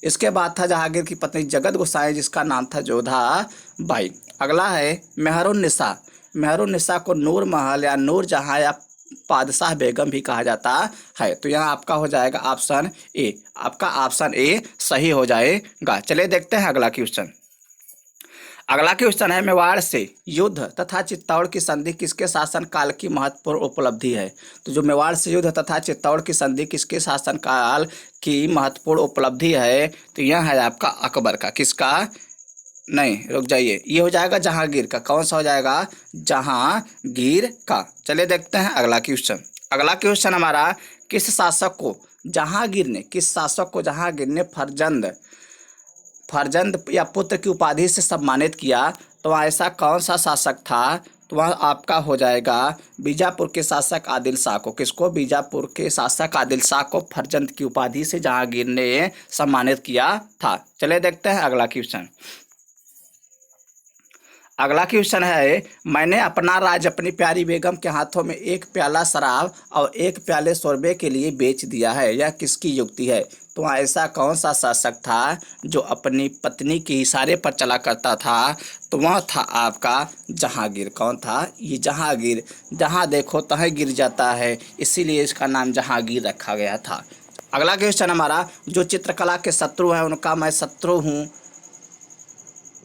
इसके बाद था जहांगीर की पत्नी जगत गोसाई जिसका नाम था जोधा बाई। अगला है मेहरुन्निसा। मेहरुन्निसा को नूर महल या नूर जहां या पादशाह बेगम भी कहा जाता है। तो यहाँ आपका हो जाएगा ऑप्शन ए। आपका ऑप्शन ए सही हो जाएगा। चलिए देखते हैं अगला क्वेश्चन। अगला क्वेश्चन है मेवाड़ से युद्ध तथा चित्तौड़ की संधि किसके शासनकाल की महत्वपूर्ण उपलब्धि है? तो जो मेवाड़ से युद्ध तथा चित्तौड़ की संधि किसके शासनकाल की महत्वपूर्ण उपलब्धि है? तो यह है आपका अकबर का। किसका? नहीं, रुक जाइए, ये हो जाएगा जहांगीर का। कौन सा हो जाएगा? जहांगीर का। चलिए देखते हैं अगला क्वेश्चन। अगला क्वेश्चन हमारा किस शासक को जहांगीर ने फरजंद या पुत्र की उपाधि से सम्मानित किया? तो ऐसा कौन सा शासक था तो वह आपका हो जाएगा बीजापुर के शासक आदिल शाह को। किसको? बीजापुर के शासक आदिल शाह को फरजंद की उपाधि से जहांगीर ने सम्मानित किया था। चलिए देखते हैं अगला क्वेश्चन। अगला क्वेश्चन है, मैंने अपना राज अपनी प्यारी बेगम के हाथों में एक प्याला शराब और एक प्याले शोरबे के लिए बेच दिया है, यह किसकी युक्ति है? तो ऐसा कौन सा शासक था जो अपनी पत्नी के इशारे पर चला करता था? तो वह था आपका जहांगीर। कौन था? ये जहांगीर। जहाँ देखो तहाँ गिर जाता है, इसीलिए इसका नाम जहांगीर रखा गया था। अगला क्वेश्चन हमारा, जो चित्रकला के शत्रु हैं उनका मैं शत्रु हूँ,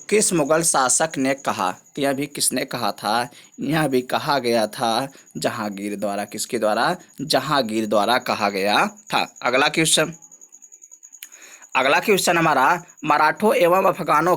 किस मुगल शासक ने कहा? तो यह भी किसने कहा था? यह भी कहा गया था जहांगीर द्वारा। किसके द्वारा? जहांगीर द्वारा कहा गया था। अगला क्वेश्चन हमारा, मराठों एवं अफगानों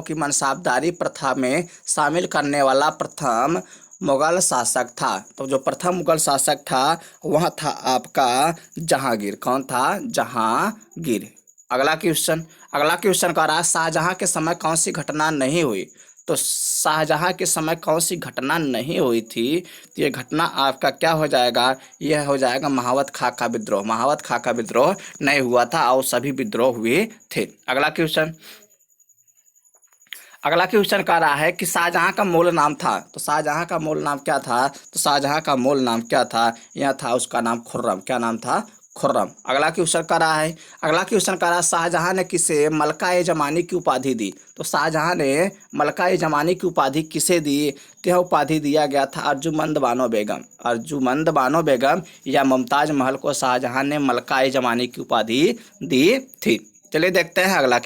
की मनसाबदारी प्रथा में शामिल करने वाला प्रथम मुगल शासक था। तो जो प्रथम मुगल शासक था वह था आपका जहांगीर। कौन था? जहांगीर। अगला क्वेश्चन कह रहा है, शाहजहां के समय कौन सी घटना नहीं हुई? तो शाहजहां के समय कौन सी घटना नहीं हुई थी? तो ये घटना आपका क्या हो जाएगा? यह हो जाएगा महावत खाका विद्रोह। महावत खाका विद्रोह नहीं हुआ था और सभी विद्रोह हुए थे। अगला क्वेश्चन कह रहा है कि शाहजहां का मूल नाम था। तो शाहजहां का मूल नाम क्या था? तो शाहजहां का मूल नाम क्या था? यह था उसका नाम खुर्रम। क्या नाम था? खुर्रम। अगला क्वेश्चन कह रहा है, शाहजहां ने किसे मलका-ए जमानी की उपाधि दी? तो शाहजहां ने मलका-ए जमानी की उपाधि किसे दी? यह उपाधि दिया गया था अर्जुमंद बानो बेगम या मुमताज महल को शाहजहां ने मलका-ए जमानी की उपाधि दी थी। चलिए देखते हैं अगला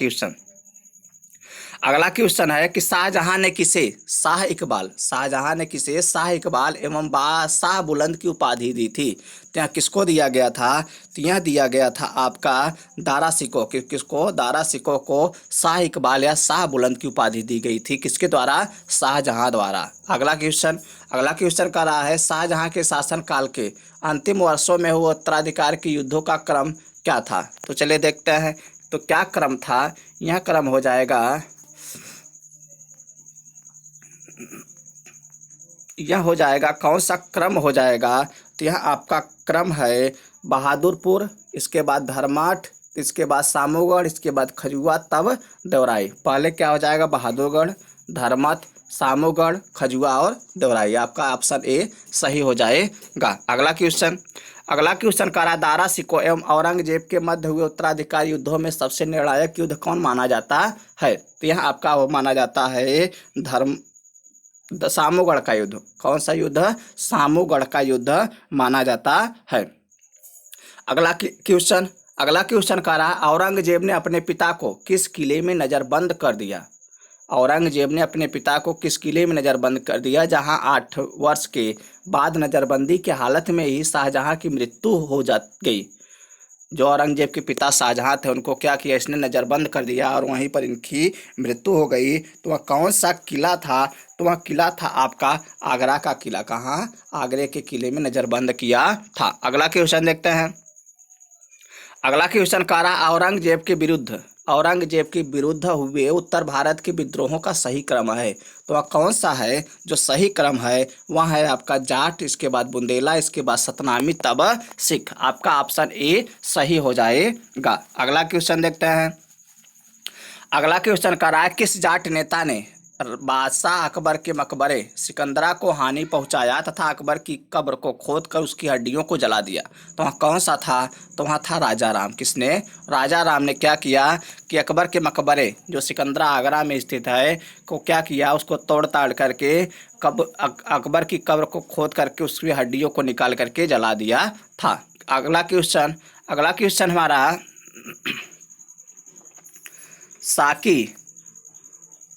क्वेश्चन है कि शाह इकबाल एवं बादशाह बुलंद की उपाधि दी थी। तो यहाँ किसको दिया गया था? तो यह दिया गया था आपका दारा सिकोह। किसको? दारा सिकोह को शाह इकबाल या शाह बुलंद की उपाधि दी गई थी। किसके द्वारा? शाहजहां द्वारा। अगला क्वेश्चन कर रहा है, शाहजहां के शासनकाल के अंतिम वर्षों में हुए उत्तराधिकार के युद्धों का क्रम क्या था? तो चलिए देखते हैं। तो क्या क्रम था? यह क्रम हो जाएगा, यह हो जाएगा, कौन सा क्रम हो जाएगा? तो यह आपका क्रम है बहादुरपुर, इसके बाद धर्माठ, इसके बाद सामूगढ़, इसके बाद खजुआ, तब देवराई। पहले क्या हो जाएगा? बहादुरगढ़, धर्मठ, सामूगढ़, खजुआ और देवराई। आपका ऑप्शन ए सही हो जाएगा। अगला क्वेश्चन कह रहा है, दारा सिकोह एवं औरंगजेब के मध्य हुए उत्तराधिकारी युद्धों में सबसे निर्णायक युद्ध कौन माना जाता है? तो यह आपका माना जाता है सामूगढ़ का युद्ध। कौन सा युद्ध? सामूगढ़ का युद्ध माना जाता है। अगला क्वेश्चन कह रहा है, औरंगजेब ने अपने पिता को किस किले में नजरबंद कर दिया? औरंगजेब ने अपने पिता को किस किले में नजरबंद कर दिया, जहां 8 वर्ष के बाद नजरबंदी की हालत में ही शाहजहां की मृत्यु हो गई। जो औरंगजेब के पिता शाहजहां थे उनको क्या किया? इसने नज़रबंद कर दिया और वहीं पर इनकी मृत्यु हो गई। तो वह कौन सा किला था? तो वह किला था आपका आगरा का किला। कहाँ? आगरे के किले में नज़रबंद किया था। अगला क्वेश्चन देखते हैं। अगला क्वेश्चन कह रहा, औरंगजेब के विरुद्ध हुए उत्तर भारत के विद्रोहों का सही क्रम है। तो वह कौन सा है? जो सही क्रम है वह है आपका जाट, इसके बाद बुंदेला, इसके बाद सतनामी, तब सिख। आपका ऑप्शन ए सही हो जाएगा। अगला क्वेश्चन देखते हैं। अगला क्वेश्चन कह रहा है, किस जाट नेता ने बादशाह अकबर के मकबरे सिकंदरा को हानि पहुंचाया तथा अकबर की कब्र को खोदकर उसकी हड्डियों को जला दिया? तो वहाँ कौन सा था? तो वहाँ था राजा राम। किसने? राजा राम ने क्या किया कि अकबर के मकबरे जो सिकंदरा आगरा में स्थित है को क्या किया? उसको तोड़ ताड़ करके अकबर की कब्र को खोद करके उसकी हड्डियों को निकाल करके जला दिया था। अगला क्वेश्चन हमारा, साकी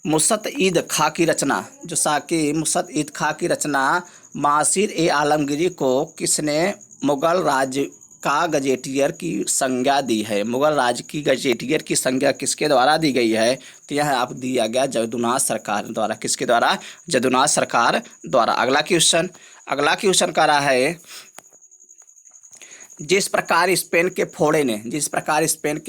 मुसत ईद खां की रचना, जो साकी मुसत ईद खां की रचना मासिर ए आलमगीरी को किसने मुगल राज का गजेटियर की संज्ञा दी है? मुगल राज की गजेटियर की संज्ञा किसके द्वारा दी गई है? तो यह आप दिया गया जदुनाथ सरकार द्वारा। किसके द्वारा? जदुनाथ सरकार द्वारा। अगला क्वेश्चन कह रहा है जिस प्रकार स्पेन के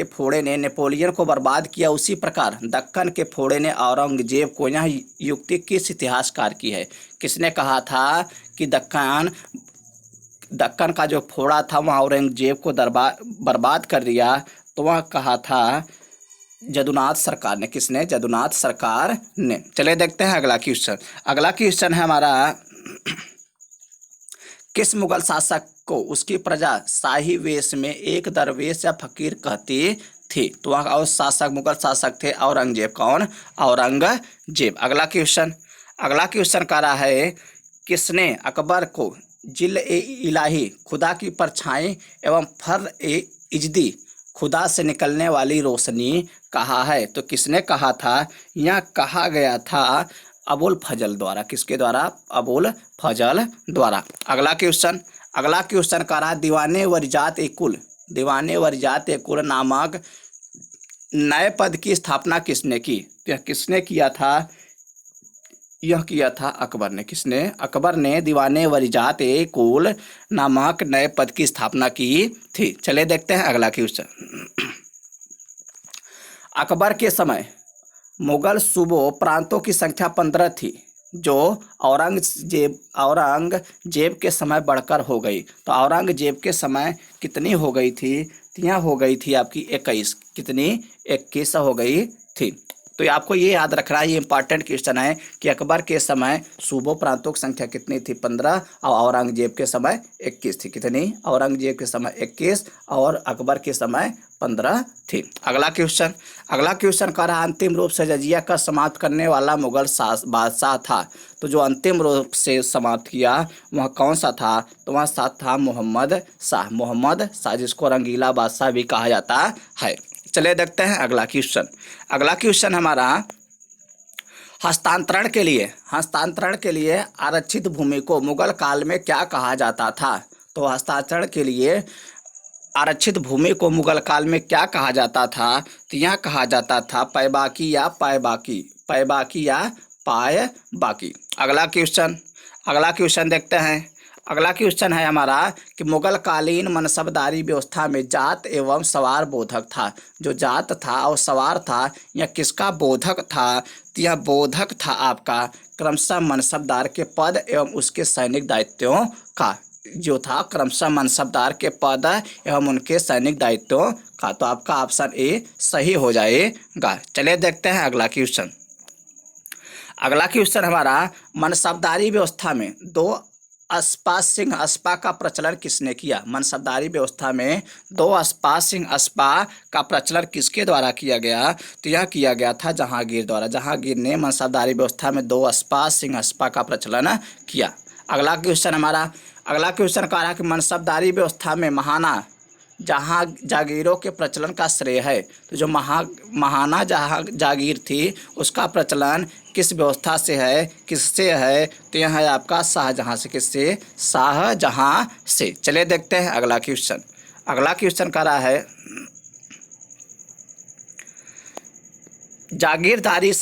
फोड़े ने नेपोलियन को बर्बाद किया, उसी प्रकार दक्कन के फोड़े ने औरंगजेब को। यह युक्ति किस इतिहासकार की है? किसने कहा था कि दक्कन का जो फोड़ा था वह औरंगजेब को बर्बाद कर दिया? तो वह कहा था जदुनाथ सरकार ने। किसने? जदुनाथ सरकार ने। चलिए देखते हैं अगला क्वेश्चन। अगला क्वेश्चन है हमारा, किस मुगल शासक को उसकी प्रजा शाही वेश में एक दरवेश या फकीर कहती थी? तो वह और शासक, मुगल शासक थे औरंगजेब। कौन? औरंगजेब। अगला क्वेश्चन कह रहा है, किसने अकबर को जिल ए इलाही, खुदा की परछाई, एवं फर ए इजदी, खुदा से निकलने वाली रोशनी कहा है? तो किसने कहा था? यह कहा गया था अबुल फजल द्वारा। किसके द्वारा? अबुल फजल द्वारा। अगला क्वेश्चन कह रहा है, दीवाने वरजात ए कुल नामक नए पद की स्थापना किसने की? यह किसने किया था? यह किया था अकबर ने। किसने? अकबर ने दीवाने वरजात ए कुल नामक नए पद की स्थापना की थी। चलिए देखते हैं अगला क्वेश्चन। अकबर के समय मुगल सूबों प्रांतों की संख्या 15 थी, जो औरंगजेब के समय बढ़कर हो गई। तो औरंगजेब के समय कितनी हो गई थी? यह हो गई थी आपकी 21। कितनी? 21 हो गई थी। तो आपको ये याद रखना है, ये इंपॉर्टेंट क्वेश्चन है कि अकबर के समय सूबों प्रांतों की संख्या कितनी थी? 15, और औरंगजेब के समय 21 थी। कितनी? औरंगजेब के समय 21 और अकबर के समय 15 थी। अगला क्वेश्चन कह रहा, अंतिम रूप से जजिया कर समाप्त करने वाला मुगल बादशाह था। तो जो अंतिम रूप से समाप्त किया वह कौन सा था? तो वह था मोहम्मद शाह, जिसको रंगीला बादशाह भी कहा जाता है। चलिए देखते हैं अगला क्वेश्चन हमारा, हस्तांतरण के लिए आरक्षित भूमि को मुगल काल में क्या कहा जाता था? तो हस्तांतरण के लिए आरक्षित भूमि को मुगल काल में क्या कहा जाता था? तो यह कहा जाता था पैबाकी या पायबाकी। अगला क्वेश्चन देखते हैं। अगला क्वेश्चन है हमारा कि मुगल कालीन मनसबदारी व्यवस्था में जात एवं सवार बोधक था। जो जात था और सवार था, यह किसका बोधक था? तो यह बोधक था आपका क्रमशः मनसबदार के पद एवं उसके सैनिक दायित्वों का। जो था क्रमशः मनसबदार के पद एवं उनके सैनिक दायित्वों का। तो आपका ऑप्शन ए सही हो जाएगा। चलिए देखते हैं अगला क्वेश्चन हमारा, मनसबदारी व्यवस्था में दो अस्पा सिंह अस्पा का प्रचलन किसने किया? मनसबदारी व्यवस्था में दो अस्पा का प्रचलन किसके द्वारा किया गया? तो यह किया गया था जहांगीर द्वारा। जहांगीर ने मनसबदारी व्यवस्था में दो अस्पा का प्रचलन किया। अगला क्वेश्चन कह रहा है कि मनसबदारी व्यवस्था में महाना जहाँ जागीरों के प्रचलन का श्रेय है। तो जो महाना जहाँ जागीर थी उसका प्रचलन किस व्यवस्था से है? किससे है? तो यह है आपका शाहजहाँ से। किससे? शाहजहाँ से। चलिए देखते हैं अगला क्वेश्चन कह रहा है, जागीरदारी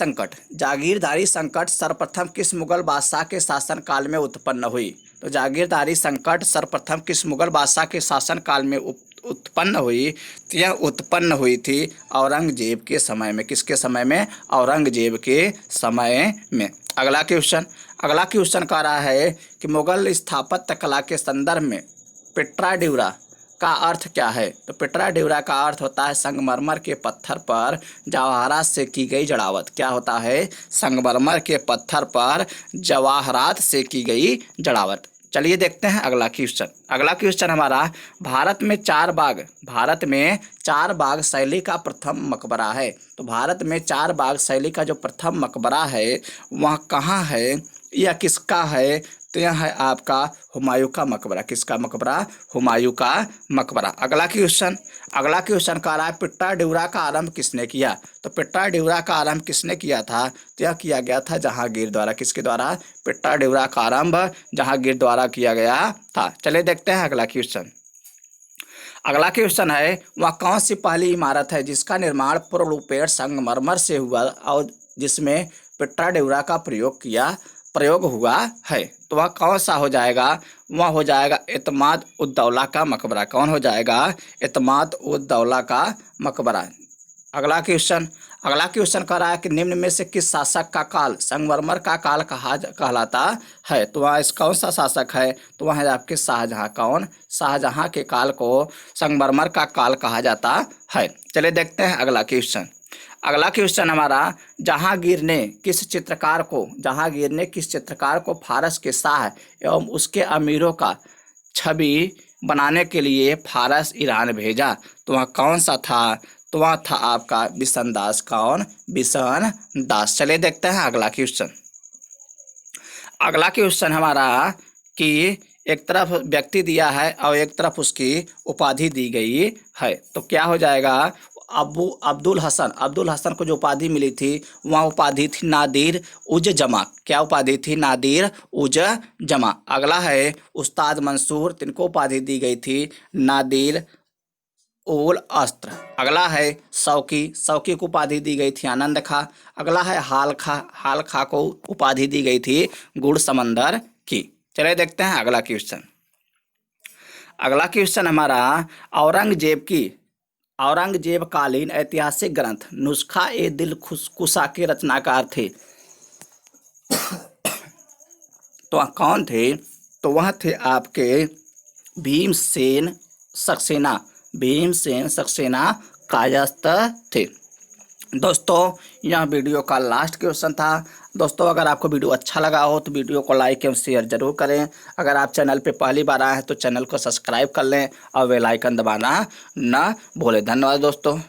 संकट सर्वप्रथम किस मुगल बादशाह के शासन काल में उत्पन्न हुई? तो जागीरदारी संकट सर्वप्रथम किस मुगल बादशाह के शासन काल में उत्पन्न हुई? तो यह उत्पन्न हुई थी औरंगजेब के समय में। किसके समय में? औरंगजेब के समय में। अगला क्वेश्चन कह रहा है कि मुगल स्थापत्य कला के संदर्भ में पिट्राडिउरा का अर्थ क्या है? तो पिट्राडिउरा का अर्थ होता है संगमरमर के पत्थर पर जवाहरात से की गई जड़ावत। क्या होता है? संगमरमर के पत्थर पर जवाहरात से की गई जड़ावत। चलिए देखते हैं अगला क्वेश्चन हमारा, भारत में चार बाग शैली का प्रथम मकबरा है। तो भारत में चार बाग शैली का जो प्रथम मकबरा है वह कहाँ है या किसका है? तो यह है आपका हुमायूं का मकबरा। किसका मकबरा? हुमायूं का मकबरा। अगला क्वेश्चन कह रहा है पिट्राडिउरा का आरंभ किसने किया? तो पिट्राडिउरा का आरंभ किसने किया था? तो यह किया गया था जहांगीर द्वारा। किसके द्वारा? पिट्राडिउरा का आरंभ जहांगीर द्वारा किया गया था। चलिए देखते हैं अगला क्वेश्चन है, वह कौन सी पहली इमारत है जिसका निर्माण पूर्ण रूपेण संगमरमर से हुआ और जिसमें पिट्राडिउरा का प्रयोग किया प्रयोग हुआ है। तो वह कौन सा हो जाएगा? वह हो जाएगा एतमाद उद दौला का मकबरा। कौन हो जाएगा? एतमाद उद दौला का मकबरा। अगला क्वेश्चन कह रहा है कि निम्न में से किस शासक का काल संगमरमर का काल कहलाता है? तो वह इस कौन सा शासक है? तो वह है आपके शाहजहां। कौन? शाहजहां के काल को संगमरमर का काल कहा जाता है। चलिए देखते हैं अगला क्वेश्चन हमारा, जहांगीर ने किस चित्रकार को फारस के शाह एवं उसके अमीरों का छवि बनाने के लिए फारस ईरान भेजा? तो वह कौन सा था? तो वह था आपका बिशन दास। कौन? बिशन दास। चलिए देखते हैं अगला क्वेश्चन हमारा कि एक तरफ व्यक्ति दिया है और एक तरफ उसकी उपाधि दी गई है। तो क्या हो जाएगा? अब्दुल हसन को जो उपाधि मिली थी वह उपाधि थी नादिर उज जमा। क्या उपाधि थी? नादिर उज जमा। अगला है उस्ताद मंसूर, तिनको उपाधि दी गई थी नादिर उल अस्त्र। अगला है शौकी को उपाधि दी गई थी आनंद खां। अगला है हाल खां को उपाधि दी गई थी गुड़ समंदर की। चलिए देखते हैं अगला क्वेश्चन हमारा, औरंगजेब कालीन ऐतिहासिक ग्रंथ नुस्खा ए दिल कुशा के रचनाकार थे। तो वह कौन थे? तो वह थे आपके भीमसेन सक्सेना कायस्थ थे। दोस्तों यह वीडियो का लास्ट क्वेश्चन था। दोस्तों अगर आपको वीडियो अच्छा लगा हो तो वीडियो को लाइक एवं शेयर जरूर करें। अगर आप चैनल पे पहली बार आए हैं तो चैनल को सब्सक्राइब कर लें और बेल आइकन दबाना ना भूलें। धन्यवाद दोस्तों।